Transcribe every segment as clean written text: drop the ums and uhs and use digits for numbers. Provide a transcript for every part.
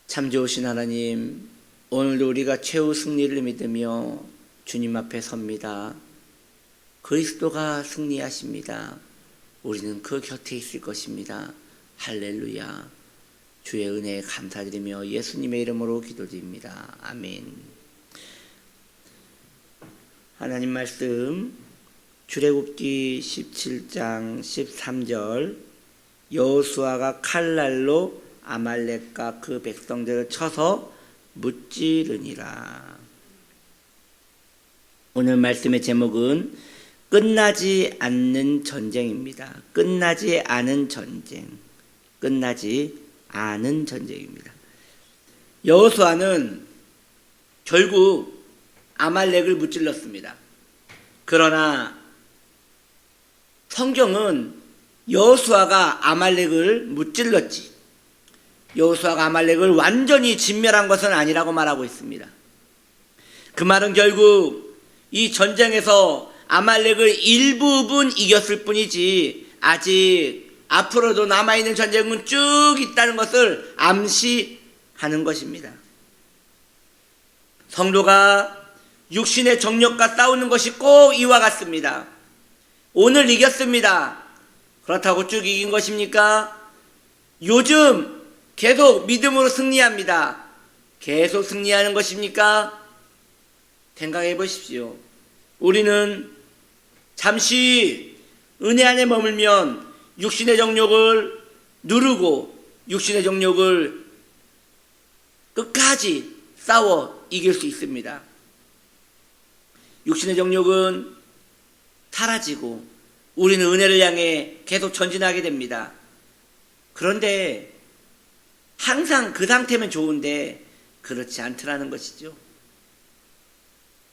참 좋으신 하나님, 오늘도 우리가 최후 승리를 믿으며 주님 앞에 섭니다. 그리스도가 승리하십니다. 우리는 그 곁에 있을 것입니다. 할렐루야. 주의 은혜에 감사드리며 예수님의 이름으로 기도드립니다. 아멘. 하나님 말씀 출애굽기 17장 13절, 여호수아가 칼날로 아말렉과 그 백성들을 쳐서 무찌르니라. 오늘 말씀의 제목은 끝나지 않는 전쟁입니다. 끝나지 않은 전쟁. 끝나지 않은 전쟁입니다. 여호수아는 결국 아말렉을 무찔렀습니다. 그러나 성경은 여호수아가 아말렉을 무찔렀지, 여호수아가 아말렉을 완전히 진멸한 것은 아니라고 말하고 있습니다. 그 말은 결국 이 전쟁에서 아말렉을 일부분 이겼을 뿐이지 아직 앞으로도 남아있는 전쟁은 쭉 있다는 것을 암시하는 것입니다. 성도가 육신의 정욕과 싸우는 것이 꼭 이와 같습니다. 오늘 이겼습니다. 그렇다고 쭉 이긴 것입니까? 요즘 계속 믿음으로 승리합니다. 계속 승리하는 것입니까? 생각해 보십시오. 우리는 잠시 은혜 안에 머물면 육신의 정욕을 누르고 육신의 정욕을 끝까지 싸워 이길 수 있습니다. 육신의 정욕은 사라지고 우리는 은혜를 향해 계속 전진하게 됩니다. 그런데 항상 그 상태면 좋은데 그렇지 않더라는 것이죠.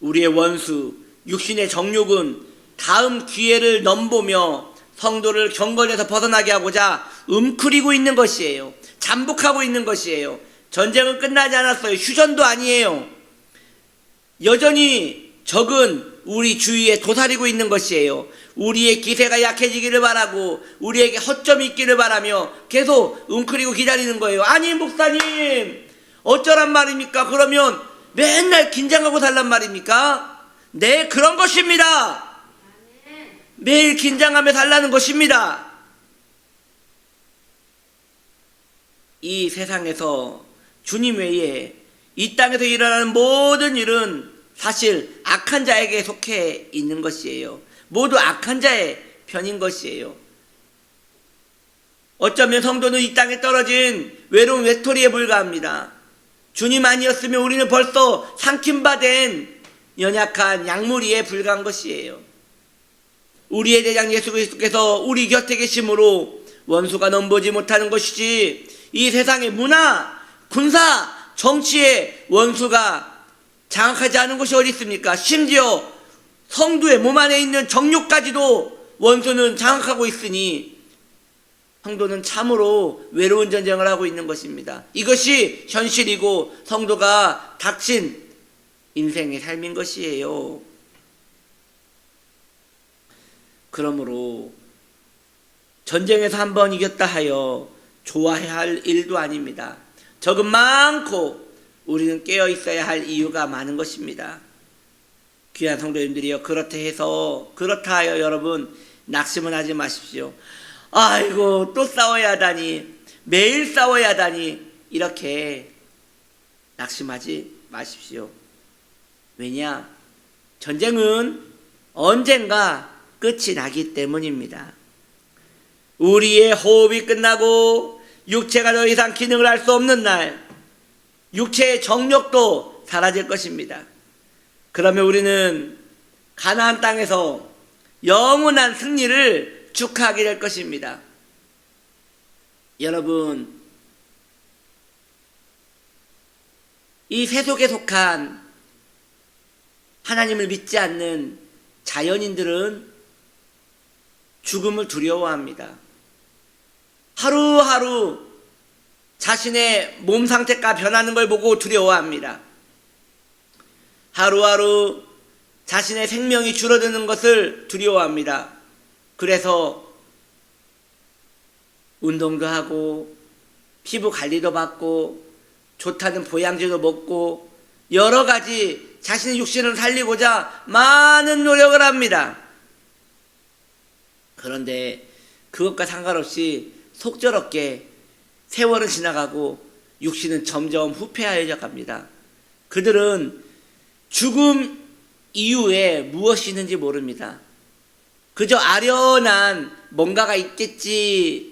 우리의 원수 육신의 정욕은 다음 기회를 넘보며 성도를 경건에서 벗어나게 하고자 움크리고 있는 것이에요. 잠복하고 있는 것이에요. 전쟁은 끝나지 않았어요. 휴전도 아니에요. 여전히 적은 우리 주위에 도사리고 있는 것이에요. 우리의 기세가 약해지기를 바라고 우리에게 허점이 있기를 바라며 계속 웅크리고 기다리는 거예요. 아니 목사님 어쩌란 말입니까? 그러면 맨날 긴장하고 살란 말입니까? 네, 그런 것입니다. 매일 긴장하며 살라는 것입니다. 이 세상에서 주님 외에 이 땅에서 일어나는 모든 일은 사실 악한 자에게 속해 있는 것이에요. 모두 악한 자의 편인 것이에요. 어쩌면 성도는 이 땅에 떨어진 외로운 외톨이에 불과합니다. 주님 아니었으면 우리는 벌써 삼킴바된 연약한 약물이에 불과한 것이에요. 우리의 대장 예수 그리스도께서 우리 곁에 계심으로 원수가 넘보지 못하는 것이지, 이 세상의 문화, 군사, 정치의 원수가 장악하지 않은 것이 어디 있습니까? 심지어 성도의 몸 안에 있는 정욕까지도 원수는 장악하고 있으니 성도는 참으로 외로운 전쟁을 하고 있는 것입니다. 이것이 현실이고 성도가 닥친 인생의 삶인 것이에요. 그러므로 전쟁에서 한번 이겼다 하여 좋아해야 할 일도 아닙니다. 적은 많고 우리는 깨어 있어야 할 이유가 많은 것입니다. 귀한 성도님들이여, 그렇다 하여 여러분 낙심은 하지 마십시오. 아이고 또 싸워야 하다니, 매일 싸워야 하다니, 이렇게 낙심하지 마십시오. 왜냐? 전쟁은 언젠가 끝이 나기 때문입니다. 우리의 호흡이 끝나고 육체가 더 이상 기능을 할 수 없는 날, 육체의 정욕도 사라질 것입니다. 그러면 우리는 가나안 땅에서 영원한 승리를 축하하게 될 것입니다. 여러분, 이 세속에 속한 하나님을 믿지 않는 자연인들은 죽음을 두려워합니다. 하루하루 자신의 몸 상태가 변하는 걸 보고 두려워합니다. 하루하루 자신의 생명이 줄어드는 것을 두려워합니다. 그래서 운동도 하고 피부 관리도 받고 좋다는 보양제도 먹고 여러 가지 자신의 육신을 살리고자 많은 노력을 합니다. 그런데 그것과 상관없이 속절없게 세월은 지나가고 육신은 점점 후퇴하여 갑니다. 그들은 죽음 이후에 무엇이 있는지 모릅니다. 그저 아련한 뭔가가 있겠지라는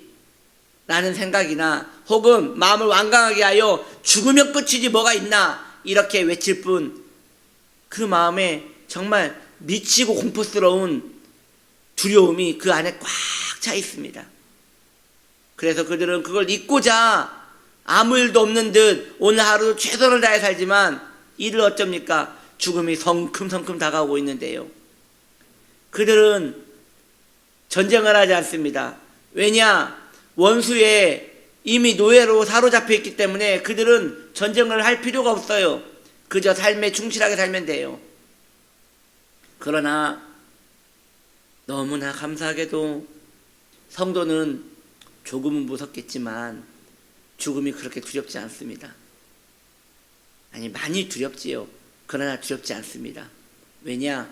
생각이나 혹은 마음을 완강하게 하여 죽으면 끝이지 뭐가 있나 이렇게 외칠 뿐 그 마음에 정말 미치고 공포스러운 두려움이 그 안에 꽉 차 있습니다. 그래서 그들은 그걸 잊고자 아무 일도 없는 듯 오늘 하루 최선을 다해 살지만 이를 어쩝니까? 죽음이 성큼성큼 다가오고 있는데요. 그들은 전쟁을 하지 않습니다. 왜냐? 원수에 이미 노예로 사로잡혀 있기 때문에 그들은 전쟁을 할 필요가 없어요. 그저 삶에 충실하게 살면 돼요. 그러나 너무나 감사하게도 성도는 조금은 무섭겠지만 죽음이 그렇게 두렵지 않습니다. 아니, 많이 두렵지요. 그러나 두렵지 않습니다. 왜냐?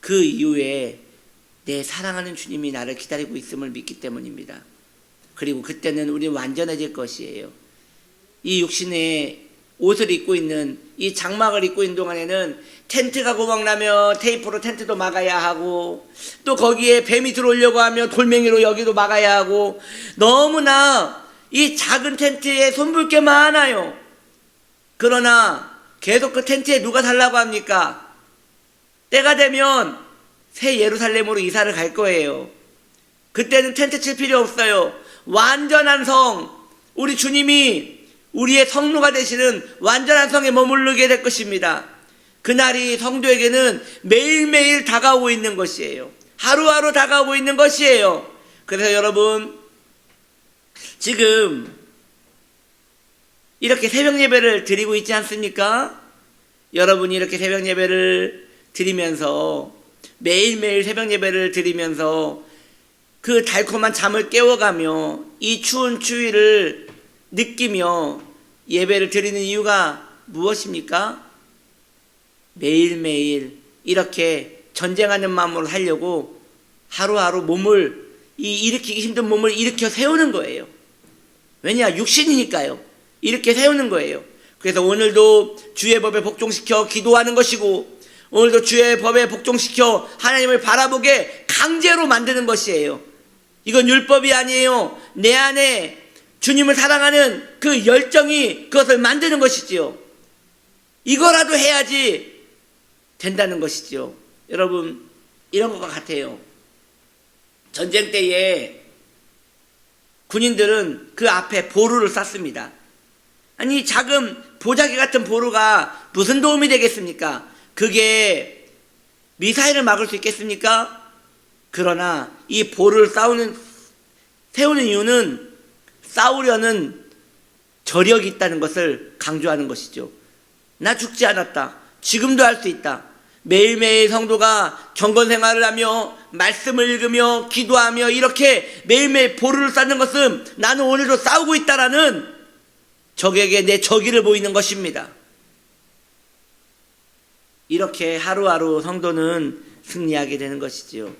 그 이후에 내 사랑하는 주님이 나를 기다리고 있음을 믿기 때문입니다. 그리고 그때는 우리는 완전해질 것이에요. 이 육신의 옷을 입고 있는, 이 장막을 입고 있는 동안에는 텐트가 고장나면 테이프로 텐트도 막아야 하고, 또 거기에 뱀이 들어오려고 하면 돌멩이로 여기도 막아야 하고, 너무나 이 작은 텐트에 손볼 게 많아요. 그러나 계속 그 텐트에 누가 살라고 합니까? 때가 되면 새 예루살렘으로 이사를 갈 거예요. 그때는 텐트 칠 필요 없어요. 완전한 성, 우리 주님이 우리의 성로가 되시는 완전한 성에 머무르게 될 것입니다. 그날이 성도에게는 매일매일 다가오고 있는 것이에요. 하루하루 다가오고 있는 것이에요. 그래서 여러분, 지금 이렇게 새벽 예배를 드리고 있지 않습니까? 여러분이 이렇게 새벽 예배를 드리면서, 매일매일 새벽 예배를 드리면서 그 달콤한 잠을 깨워가며 이 추운 추위를 느끼며 예배를 드리는 이유가 무엇입니까? 매일매일 이렇게 전쟁하는 마음으로 살려고 하루하루 몸을, 이 일으키기 힘든 몸을 일으켜 세우는 거예요. 왜냐? 육신이니까요. 이렇게 세우는 거예요. 그래서 오늘도 주의 법에 복종시켜 기도하는 것이고, 오늘도 주의 법에 복종시켜 하나님을 바라보게 강제로 만드는 것이에요. 이건 율법이 아니에요. 내 안에 주님을 사랑하는 그 열정이 그것을 만드는 것이지요. 이거라도 해야지 된다는 것이지요. 여러분, 이런 것과 같아요. 전쟁 때에 군인들은 그 앞에 보루를 쌌습니다. 아니, 작은 보자기 같은 보루가 무슨 도움이 되겠습니까? 그게 미사일을 막을 수 있겠습니까? 그러나 이 보루를 세우는 이유는 싸우려는 저력이 있다는 것을 강조하는 것이죠. 나 죽지 않았다. 지금도 할 수 있다. 매일매일 성도가 경건 생활을 하며 말씀을 읽으며 기도하며 이렇게 매일매일 보루를 쌓는 것은 나는 오늘도 싸우고 있다라는 적에게 내 적의를 보이는 것입니다. 이렇게 하루하루 성도는 승리하게 되는 것이지요.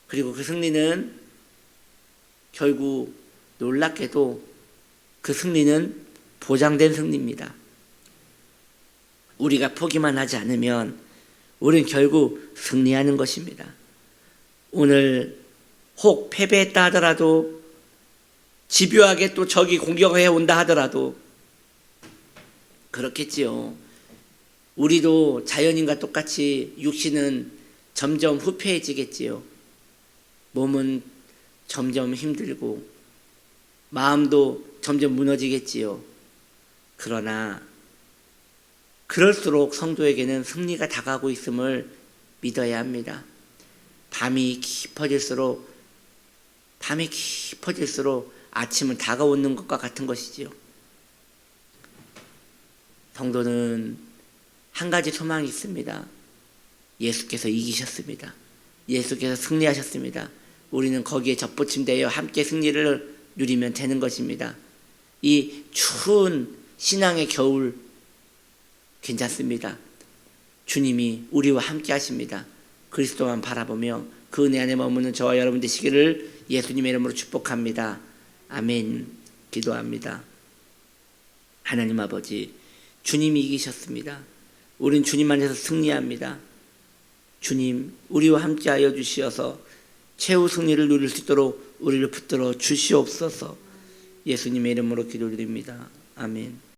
그리고 그 승리는 결국 놀랍게도 그 승리는 보장된 승리입니다. 우리가 포기만 하지 않으면 우리는 결국 승리하는 것입니다. 오늘 혹 패배했다 하더라도, 집요하게 또 적이 공격해 온다 하더라도 그렇겠지요. 우리도 자연인과 똑같이 육신은 점점 후패해지겠지요. 몸은 점점 힘들고 마음도 점점 무너지겠지요. 그러나 그럴수록 성도에게는 승리가 다가오고 있음을 믿어야 합니다. 밤이 깊어질수록 아침은 다가오는 것과 같은 것이지요. 성도는 한 가지 소망이 있습니다. 예수께서 이기셨습니다. 예수께서 승리하셨습니다. 우리는 거기에 접붙임되어 함께 승리를 누리면 되는 것입니다. 이 추운 신앙의 겨울 괜찮습니다. 주님이 우리와 함께 하십니다. 그리스도만 바라보며 그 은혜 안에 머무는 저와 여러분 되시기를 예수님의 이름으로 축복합니다. 아멘. 기도합니다. 하나님 아버지, 주님이 이기셨습니다. 우린 주님 안에서 승리합니다. 주님, 우리와 함께하여 주시어서 최후 승리를 누릴 수 있도록 우리를 붙들어 주시옵소서. 예수님의 이름으로 기도드립니다. 아멘.